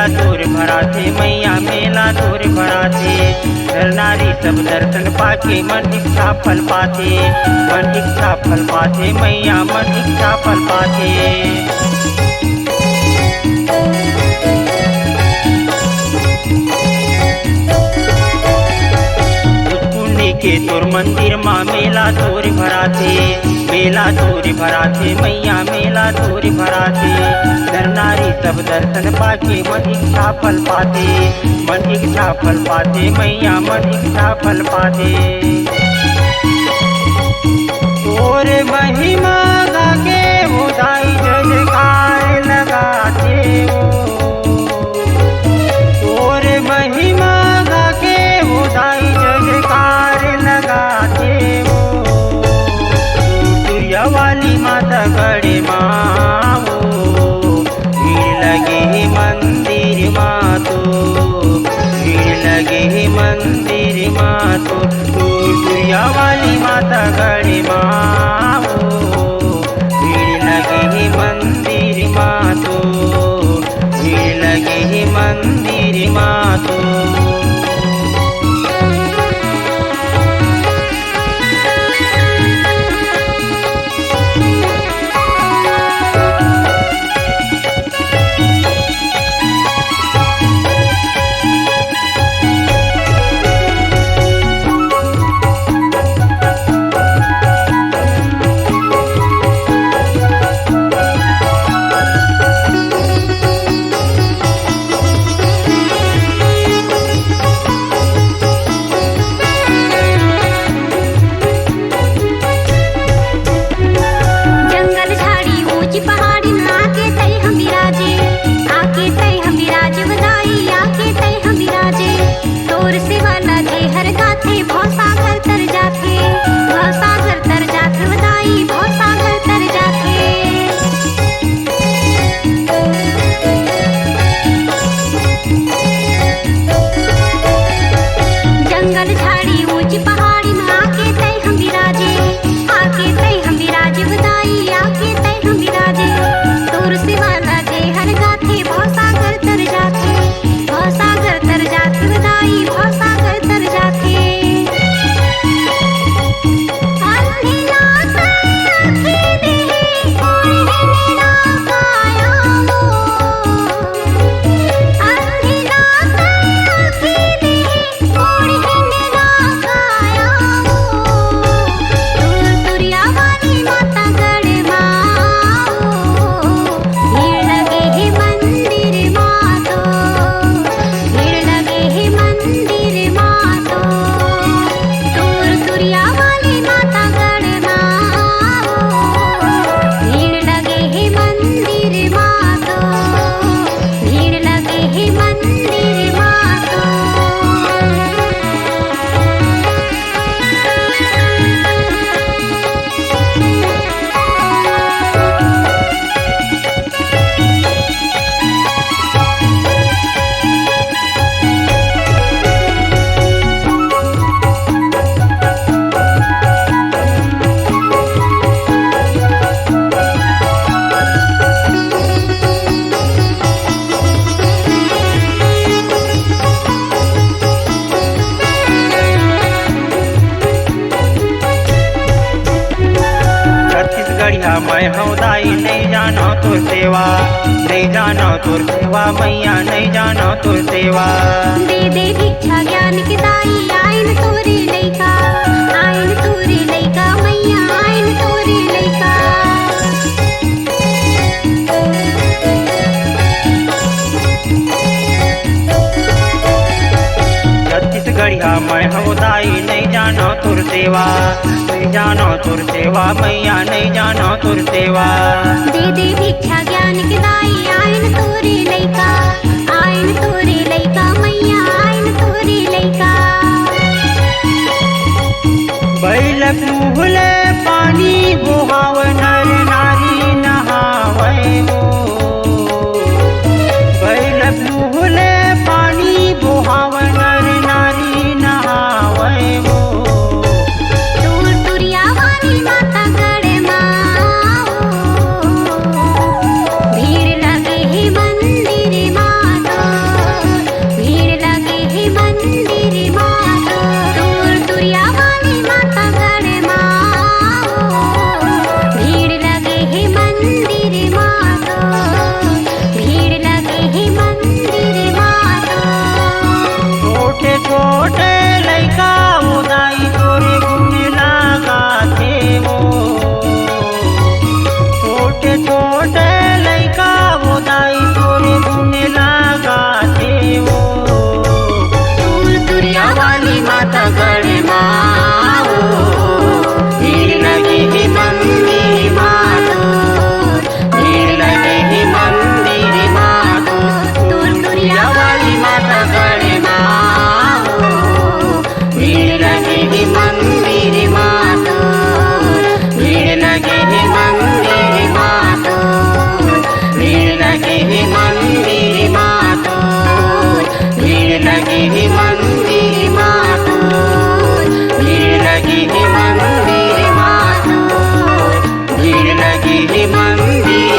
मेला तोर भरा थे मैया मेला तोर भरा थे। नर नारी सब दर्शन पाके मन इच्छा फल पाते, मन इच्छा फल पाते मैया मन इच्छा फल पाते। के तोर मंदिर माँ मेला तोर भरा थे, मेला तोर भरा थे मैया मेला तोर भरा थे। नर नारी सब दर्शन पाके मन इच्छा फल पाते, मन इच्छा फल पाते मैया मन इच्छा फल पाते। तोर महिमा गाके होदाई जयकार लगाते हो, तोर महिमा गाके होदाई जयकार लगाते हो। सूर्य वाली माता गढ़े माँ हो, भीड़ लगे मंदिर माँ तो, भीड़ लगे मंदिर माँ तो। सूर्य वाली माता गढ़े माँ हो, भीड़ लगे मंदिर माँ तो, भीड़ लगे मंदिर माँ तो। मैं हूँ दाई नहीं जानो तोर सेवा, नहीं जानो तोर सेवा मैया नहीं जानो तोर सेवा। दे दे भिक्षा ज्ञान की दाई आइन तोरे लइका, आइन तोरे लइका मैया आइन तोरे लइका। छत्तीसगढ़िया मैं हूँ दाई नहीं जानो तोर सेवा, नहीं जानो तोर सेवा मैया नहीं जानो तोर सेवा। दे दे भिक्षा ज्ञान की दाई आइन तोरे लइका, आइन तोरे लइका मैया आइन तोरे लइका। बैल पुहले पानी बोहाव नर नारी नहावे हो, बैल पुहले पानी बोहाव नर नारी नहावे हो। तुरिया वाली माता गढ़ माँ, भीड़ लगे है मंदिर माँ तो, छोटे लइका उदाई तोरे गुण लगाथे वो छोटे छोटे लइका उदाई तोरे गुण लगाथे वो दूर दुरिया वाली माता गढ़ माओ भीड़ लगे है मंदिर मातो भीड़ लगे है मंदिर मातो दूर दुरिया वाली माता गढ़ माओ भीड़ लगे है मंदिर मातो भीड़ लगे है मंदिर मातो भीड़ लगे है मंदिर मातो भीड़ लगे है मंदिर मातो भीड़ लगे है मंदिर मातो भीड़ लगे है मंदिर